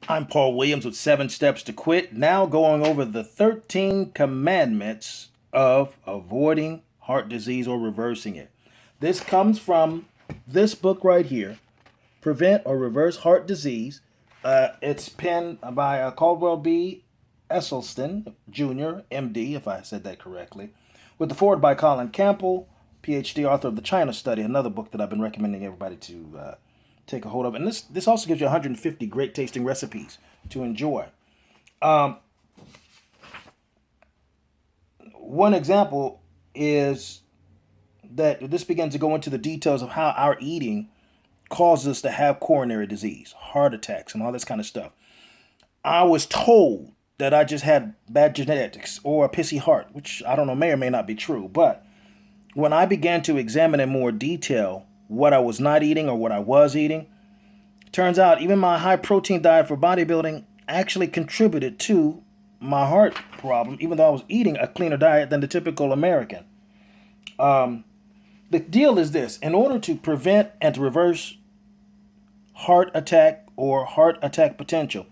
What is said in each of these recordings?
I'm Paul Williams with 7 Steps to Quit, now going over the 13 commandments of avoiding heart disease or reversing it. This comes from this book right here, Prevent or Reverse Heart Disease. It's penned by Caldwell B. Esselstyn Jr., MD, if I said that correctly, with the foreword by Colin Campbell, PhD, author of the China Study, another book that I've been recommending everybody to take a hold of. And this also gives you 150 great tasting recipes to enjoy. Um, One example is that this begins to go into the details of how our eating causes us to have coronary disease, heart attacks, and all this kind of stuff. I was told that I just had bad genetics or a pissy heart, which I don't know, may or may not be true. But when I began to examine in more detail what I was not eating or what I was eating, turns out even my high protein diet for bodybuilding actually contributed to my heart problem, even though I was eating a cleaner diet than the typical American. The deal is this: in order to prevent and to reverse heart attack or heart attack potential,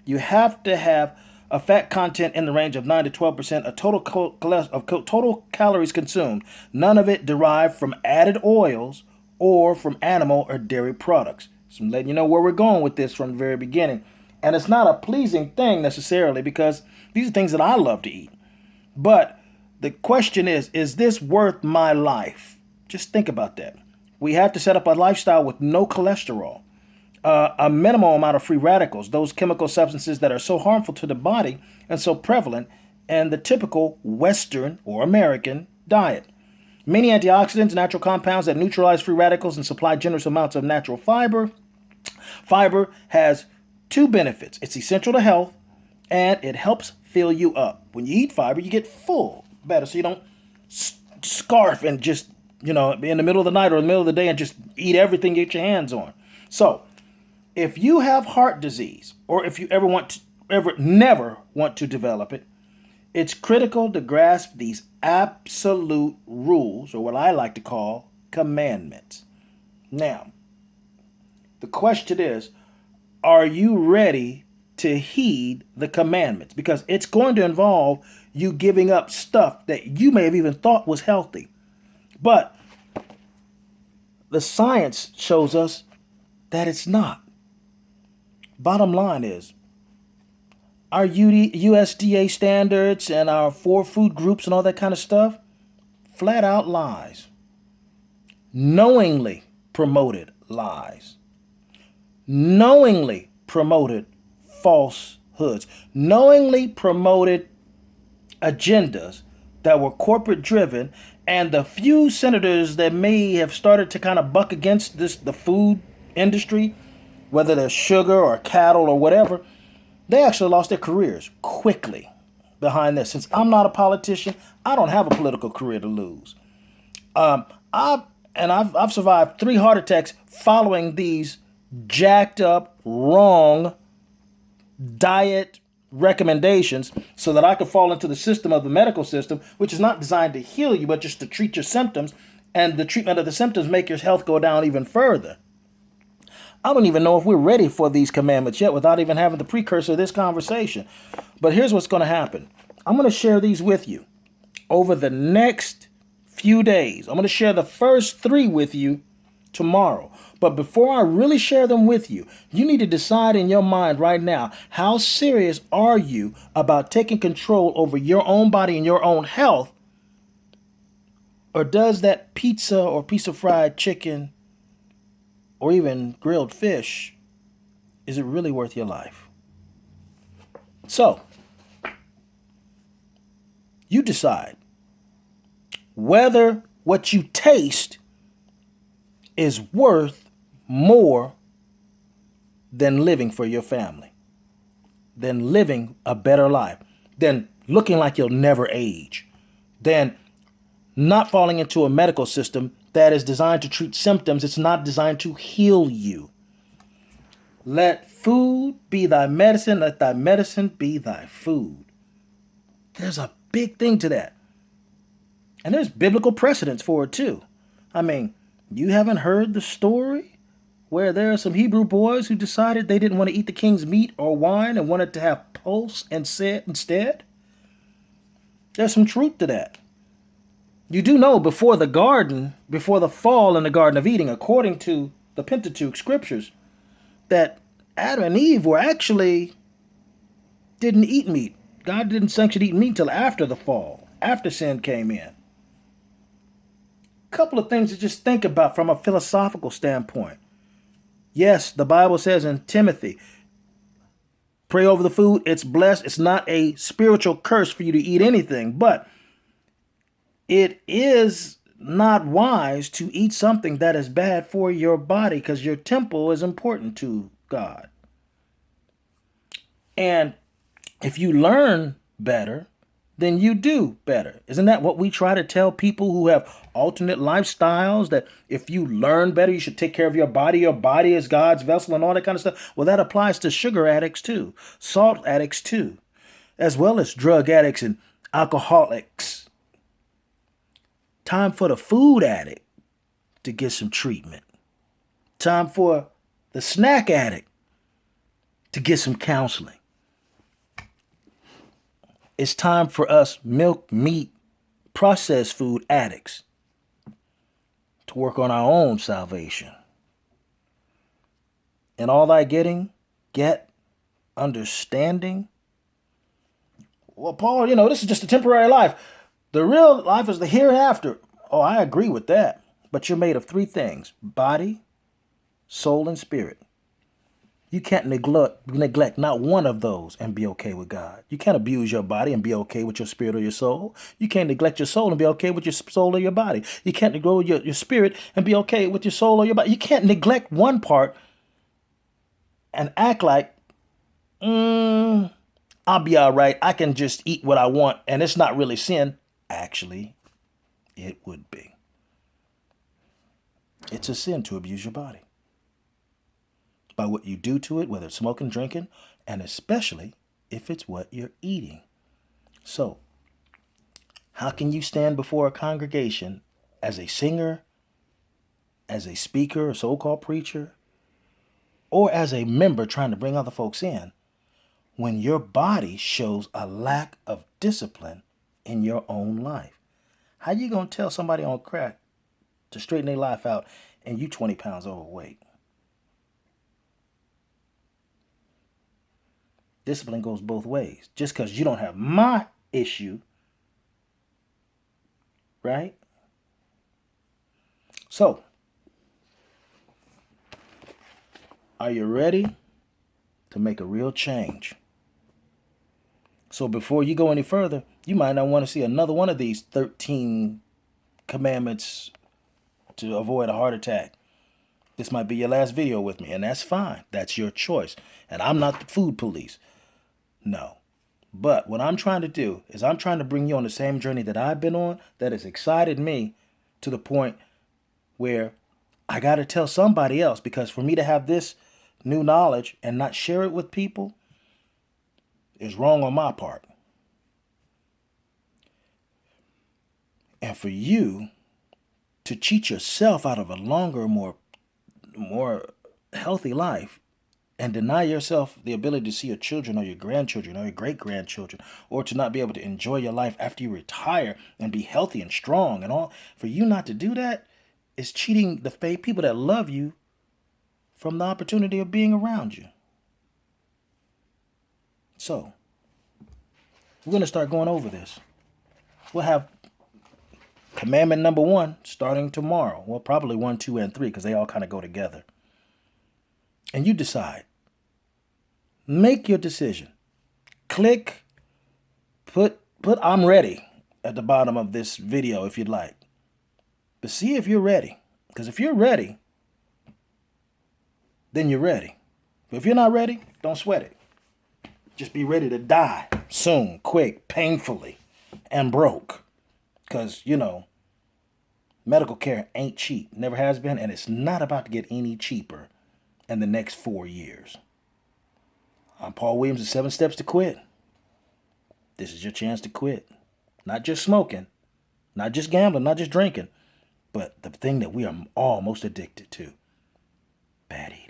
you have to have a fat content in the range of 9 to 12% of total calories consumed, none of it derived from added oils or from animal or dairy products. So I'm letting you know where we're going with this from the very beginning. And it's not a pleasing thing necessarily because these are things that I love to eat. But the question is this worth my life? Just think about that. We have to set up a lifestyle with no cholesterol, a minimal amount of free radicals, those chemical substances that are so harmful to the body and so prevalent in the typical Western or American diet. Many antioxidants, natural compounds that neutralize free radicals and supply generous amounts of natural fiber. Fiber has two benefits: it's essential to health and it helps fill you up. When you eat fiber, you get full better, so you don't scarf and just, be in the middle of the night or in the middle of the day and just eat everything you get your hands on. So, if you have heart disease, or if you ever never want to develop it, it's critical to grasp these absolute rules, or what I like to call commandments. Now, the question is, are you ready to heed the commandments? Because it's going to involve you giving up stuff that you may have even thought was healthy. But the science shows us that it's not. Bottom line is, our USDA standards and our 4 food groups and all that kind of stuff, flat out lies. Knowingly promoted lies. Knowingly promoted falsehoods. Knowingly promoted agendas that were corporate driven, and the few senators that may have started to kind of buck against the food industry, whether they're sugar or cattle or whatever, they actually lost their careers quickly behind this. Since I'm not a politician, I don't have a political career to lose. Um, I've I've survived 3 heart attacks following these jacked up, wrong diet recommendations so that I could fall into the system of the medical system, which is not designed to heal you, but just to treat your symptoms. And the treatment of the symptoms make your health go down even further. I don't even know if we're ready for these commandments yet without even having the precursor of this conversation. But here's what's going to happen. I'm going to share these with you over the next few days. I'm going to share the first 3 with you tomorrow. But before I really share them with you, you need to decide in your mind right now, how serious are you about taking control over your own body and your own health? Or does that pizza or piece of fried chicken or even grilled fish, is it really worth your life? So, you decide whether what you taste is worth more than living for your family, than living a better life, than looking like you'll never age, than not falling into a medical system that is designed to treat symptoms. It's not designed to heal you. Let food be thy medicine. Let thy medicine be thy food. There's a big thing to that. And there's biblical precedents for it too. I mean, you haven't heard the story where there are some Hebrew boys who decided they didn't want to eat the king's meat or wine and wanted to have pulse and said instead? There's some truth to that. You do know before the fall in the Garden of Eden, according to the Pentateuch scriptures, that Adam and Eve were actually didn't eat meat. God didn't sanction eating meat until after the fall, after sin came in. A couple of things to just think about from a philosophical standpoint. Yes, the Bible says in Timothy, pray over the food, it's blessed. It's not a spiritual curse for you to eat anything, but it is not wise to eat something that is bad for your body because your temple is important to God. And if you learn better, then you do better. Isn't that what we try to tell people who have alternate lifestyles? That if you learn better, you should take care of your body. Your body is God's vessel and all that kind of stuff. Well, that applies to sugar addicts too, salt addicts too, as well as drug addicts and alcoholics. Time for the food addict to get some treatment. Time for the snack addict to get some counseling. It's time for us milk, meat, processed food addicts to work on our own salvation. And all thy getting, get understanding. Well, Paul, this is just a temporary life. The real life is the hereafter. Oh, I agree with that. But you're made of three things: body, soul, and spirit. You can't neglect not one of those and be okay with God. You can't abuse your body and be okay with your spirit or your soul. You can't neglect your soul and be okay with your soul or your body. You can't neglect your spirit and be okay with your soul or your body. You can't neglect one part and act like, I'll be all right. I can just eat what I want and it's not really sin. Actually, it would be. It's a sin to abuse your body by what you do to it, whether it's smoking, drinking, and especially if it's what you're eating. So, how can you stand before a congregation as a singer, as a speaker, a so-called preacher, or as a member trying to bring other folks in when your body shows a lack of discipline in your own life? How you going to tell somebody on crack to straighten their life out and you 20 pounds overweight? Discipline goes both ways. Just because you don't have my issue, right? So, are you ready to make a real change? So before you go any further, you might not want to see another one of these 13 commandments to avoid a heart attack. This might be your last video with me, and that's fine. That's your choice. And I'm not the food police. No. But what I'm trying to do is I'm trying to bring you on the same journey that I've been on that has excited me to the point where I got to tell somebody else, because for me to have this new knowledge and not share it with people is wrong on my part. And for you to cheat yourself out of a longer, more healthy life and deny yourself the ability to see your children or your grandchildren or your great-grandchildren, or to not be able to enjoy your life after you retire and be healthy and strong and all, for you not to do that is cheating the people that love you from the opportunity of being around you. So, we're going to start going over this. We'll have commandment number 1 starting tomorrow. Well, probably 1, 2, and 3, because they all kind of go together. And you decide. Make your decision. Click, put I'm ready at the bottom of this video if you'd like. But see if you're ready. Because if you're ready, then you're ready. But if you're not ready, don't sweat it. Just be ready to die soon, quick, painfully, and broke. Because, medical care ain't cheap. Never has been, and it's not about to get any cheaper in the next 4 years. I'm Paul Williams, the 7 Steps to Quit. This is your chance to quit. Not just smoking, not just gambling, not just drinking, but the thing that we are all most addicted to. patty.